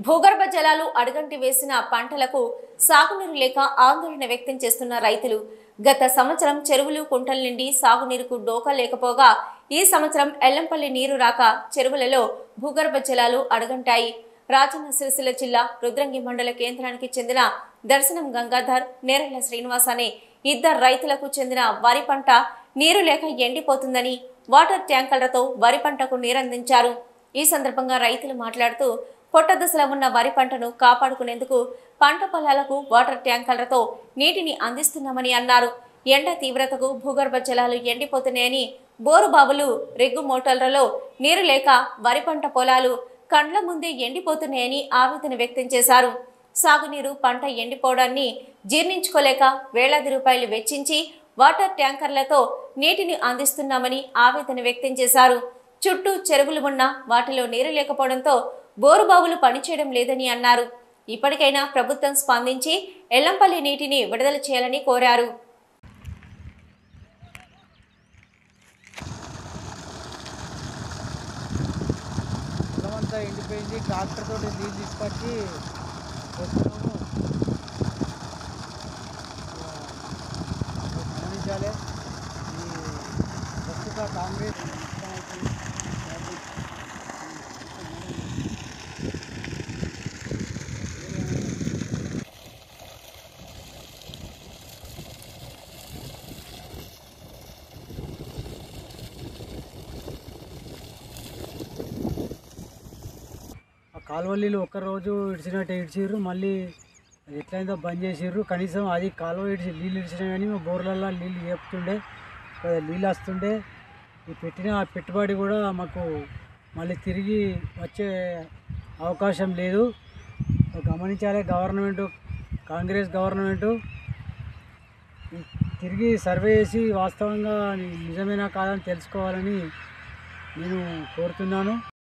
భూగర్భ జలాలు అడుగంటి వేసిన పంటలకు సాగునీరు లేక ఆందోళన వ్యక్తం చేస్తున్న రైతులు గత సంవత్సరం చెరువులు కుంటల నుండి సాగునీరుకు డోకా లేకపోగా ఈ సంవత్సరం ఎల్లంపల్లి నీరు రాక చెరువులలో భూగర్భ జలాలు అడుగంటాయి. రాజన్న సిరిసిల్ల జిల్లా రుద్రంగి మండల కేంద్రానికి చెందిన దర్శనం గంగాధర్, నేరల శ్రీనివాస్ అనే ఇద్దరు రైతులకు చెందిన వరి పంట నీరు లేక ఎండిపోతుందని వాటర్ ట్యాంకర్లతో వరి పంటకు నీరందించారు. ఈ సందర్భంగా రైతులు మాట్లాడుతూ పొట్ట దశలో ఉన్న వరి పంటను కాపాడుకునేందుకు పంట పొలాలకు వాటర్ ట్యాంకర్లతో నీటిని అందిస్తున్నామని అన్నారు. ఎండ తీవ్రతకు భూగర్భ జలాలు ఎండిపోతున్నాయని, బోరు బావులు, రెగ్గు మోటార్లలో నీరు లేక వరి పంట పొలాలు కండ్ల ముందే ఎండిపోతున్నాయని ఆవేదన వ్యక్తం చేశారు. సాగునీరు పంట ఎండిపోవడాన్ని జీర్ణించుకోలేక వేలాది రూపాయలు వెచ్చించి వాటర్ ట్యాంకర్లతో నీటిని అందిస్తున్నామని ఆవేదన వ్యక్తం చేశారు. చుట్టూ చెరువులు ఉన్నా వాటిలో నీరు లేకపోవడంతో బోరుబావులు పనిచేయడం లేదని అన్నారు. ఇప్పటికైనా ప్రభుత్వం స్పందించి ఎల్లంపల్లి నీటిని విడుదల చేయాలని కోరారు. ఎండిపోయింది. ట్రాక్టర్ తోటి నీళ్ళు తీసుకొచ్చి వస్తున్నాము. గమనించాలి. ఈ ప్రస్తుత కాంగ్రెస్ కాలువలు ఒక్కరోజు ఇడిచినట్టు ఇడిచిర్రు, మళ్ళీ అది ఎట్లయిందో బంద్ చేసిర్రు. కనీసం అది కాలువ నీళ్ళు ఇడిచినా కానీ మా బోర్లల్లో నీళ్ళు చేపుతుండే, నీళ్ళు వస్తుండే. ఈ పెట్టిన పెట్టుబడి కూడా మాకు మళ్ళీ తిరిగి వచ్చే అవకాశం లేదు. గమనించాలి గవర్నమెంటు, కాంగ్రెస్ గవర్నమెంటు తిరిగి సర్వే చేసి వాస్తవంగా నిజమేనా కాదని తెలుసుకోవాలని నేను కోరుతున్నాను.